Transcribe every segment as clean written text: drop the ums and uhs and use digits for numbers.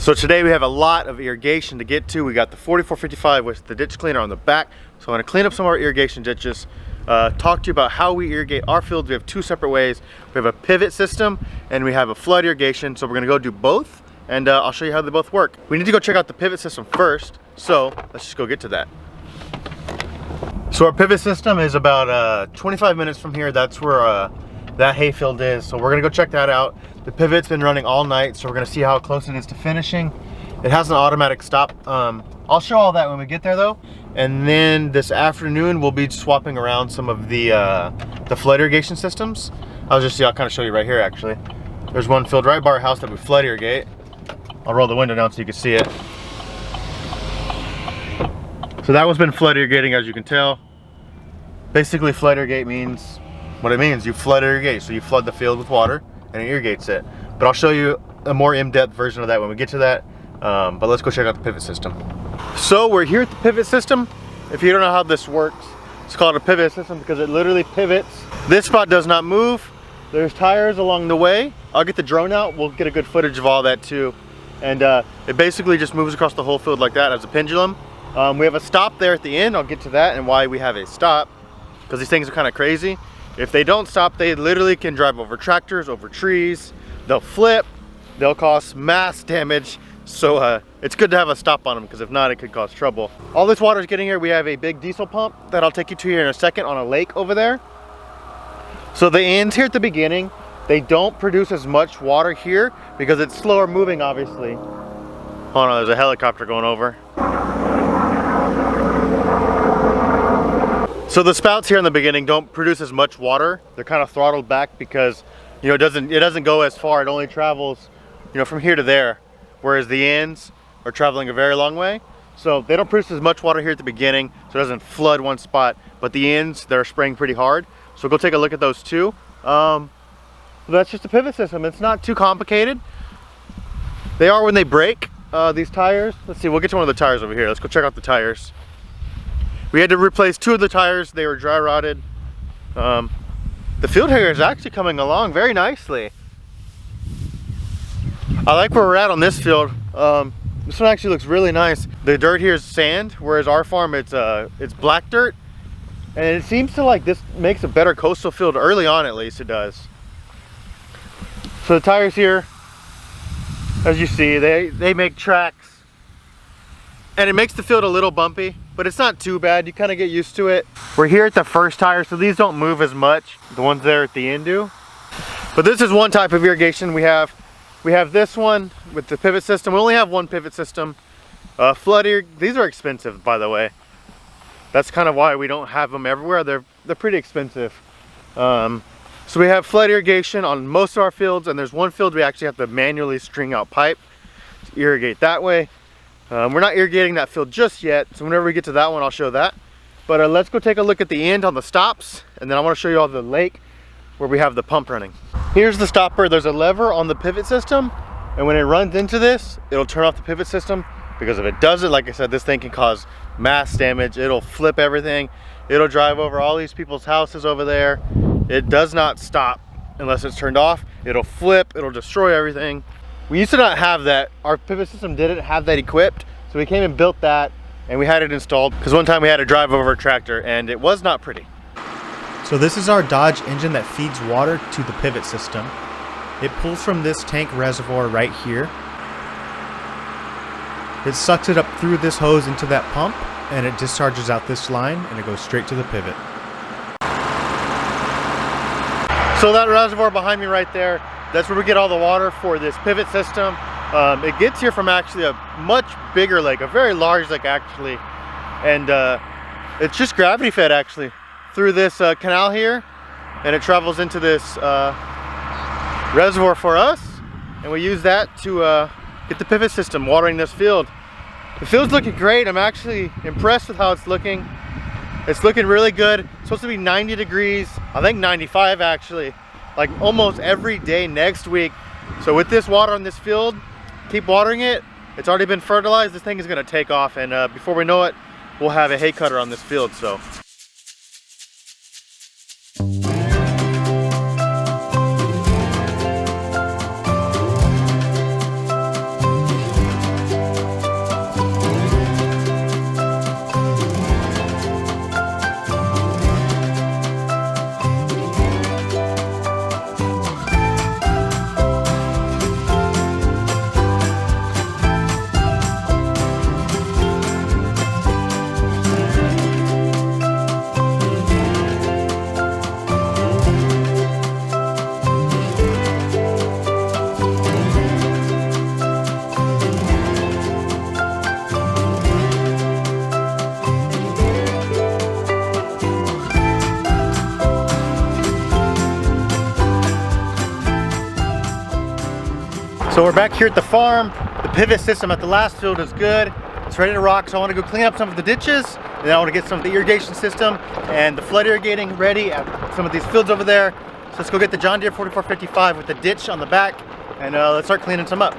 So today we have a lot of irrigation to get to. We got the 4455 with the ditch cleaner on the back. So I'm gonna clean up some of our irrigation ditches, talk to you about how we irrigate our fields. We have two separate ways. We have a pivot system and we have a flood irrigation. So we're gonna go do both and I'll show you how they both work. We need to go check out the pivot system first. So let's just go get to that. So our pivot system is about 25 minutes from here. That's where that hayfield is. So we're gonna go check that out. The pivot's been running all night, so we're gonna see how close it is to finishing. It has an automatic stop. I'll show all that when we get there though. And then this afternoon, we'll be swapping around some of the flood irrigation systems. I'll kind of show you right here actually. There's one field right by our house that we flood irrigate. I'll roll the window down so you can see it. So that one's been flood irrigating, as you can tell. Basically, flood irrigate means what it means. You flood irrigate, so you flood the field with water and it irrigates it. But I'll show you a more in-depth version of that when we get to that. But let's go check out the pivot system. So we're here at the pivot system. If you don't know how this works, it's called a pivot system because it literally pivots. This spot does not move. There's tires along the way. I'll get the drone out. We'll get a good footage of all that too. And it basically just moves across the whole field like that as a pendulum. We have a stop there at the end. I'll get to that and why we have a stop, because these things are kind of crazy. If they don't stop, they literally can drive over tractors, over trees. They'll flip, they'll cause mass damage. So it's good to have a stop on them, because if not, it could cause trouble. All this water is getting here. We have a big diesel pump that I'll take you to here in a second on a lake over there. So the ends here at the beginning, they don't produce as much water here because it's slower moving, obviously. Hold on, there's a helicopter going over. So the spouts here in the beginning don't produce as much water. They're kind of throttled back because, you know, it doesn't go as far. It only travels, you know, from here to there. Whereas the ends are traveling a very long way. So they don't produce as much water here at the beginning, so it doesn't flood one spot. But the ends, they're spraying pretty hard. So go take a look at those too. That's just a pivot system. It's not too complicated. They are when they break, these tires. Let's see, we'll get to one of the tires over here. Let's go check out the tires. We had to replace two of the tires. They were dry rotted. The field here is actually coming along very nicely. I like where we're at on this field. This one actually looks really nice. The dirt here is sand, whereas our farm it's black dirt. And it seems to like this makes a better coastal field early on, at least it does. So the tires here, as you see, they make tracks. And it makes the field a little bumpy, but it's not too bad. You kind of get used to it. We're here at the first tire, so these don't move as much. The ones there at the end do. But this is one type of irrigation we have. We have this one with the pivot system. We only have one pivot system. These are expensive, by the way. That's kind of why we don't have them everywhere. They're pretty expensive. So we have flood irrigation on most of our fields, and there's one field we actually have to manually string out pipe to irrigate that way. We're not irrigating that field just yet, so whenever we get to that one, I'll show that. But let's go take a look at the end on the stops, and then I want to show you all the lake where we have the pump running. Here's the stopper. There's a lever on the pivot system, and when it runs into this, it'll turn off the pivot system, because if it doesn't, like I said, this thing can cause mass damage. It'll flip everything. It'll drive over all these people's houses over there. It does not stop unless it's turned off. It'll flip, it'll destroy everything. We used to not have that. Our pivot system didn't have that equipped, so we came and built that, and we had it installed, because one time we had to drive over a tractor, and it was not pretty. So this is our Dodge engine that feeds water to the pivot system. It pulls from this tank reservoir right here. It sucks it up through this hose into that pump, and it discharges out this line, and it goes straight to the pivot. So that reservoir behind me right there, that's where we get all the water for this pivot system. It gets here from actually a much bigger lake, a very large lake actually. And it's just gravity fed actually through this canal here. And it travels into this reservoir for us. And we use that to get the pivot system watering this field. The field's looking great. I'm actually impressed with how it's looking. It's looking really good. It's supposed to be 90 degrees, I think 95 actually, like almost every day next week. So with this water on this field, keep watering it. It's already been fertilized. This thing is gonna take off, and before we know it, we'll have a hay cutter on this field. So. So we're back here at the farm. The pivot system at the last field is good. It's ready to rock, so I want to go clean up some of the ditches, and then I want to get some of the irrigation system and the flood irrigating ready at some of these fields over there. So let's go get the John Deere 4455 with the ditch on the back, and let's start cleaning some up.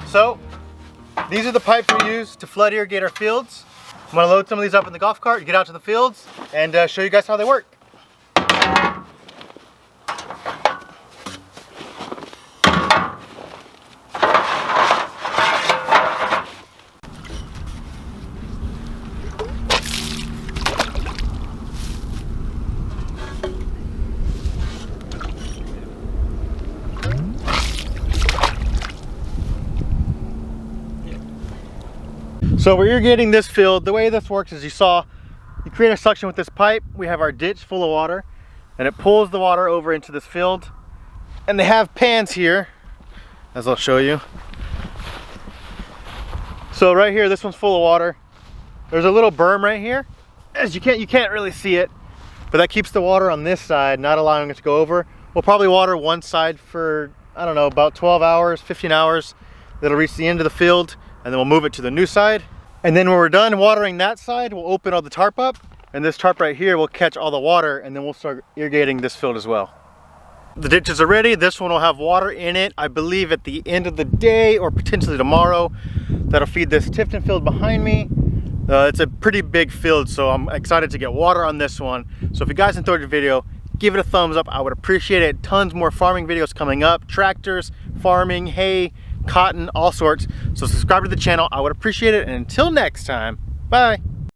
So, these are the pipes we use to flood irrigate our fields. I'm gonna load some of these up in the golf cart, get out to the fields, and show you guys how they work. So we're irrigating this field. The way this works is you create a suction with this pipe. We have our ditch full of water, and it pulls the water over into this field. And they have pans here, as I'll show you. So right here, this one's full of water. There's a little berm right here. As you can't really see it, but that keeps the water on this side, not allowing it to go over. We'll probably water one side for, I don't know, about 12 hours, 15 hours. That'll reach the end of the field, and then we'll move it to the new side. And then when we're done watering that side, we'll open all the tarp up, and this tarp right here will catch all the water, and then we'll start irrigating this field as well. The ditches are ready. This one will have water in it, I believe at the end of the day or potentially tomorrow. That'll feed this Tifton field behind me. It's a pretty big field, so I'm excited to get water on this one. So if you guys enjoyed the video, give it a thumbs up. I would appreciate it. Tons more farming videos coming up. Tractors, farming, hay, cotton, all sorts. So subscribe to the channel. I would appreciate it. And until next time, bye.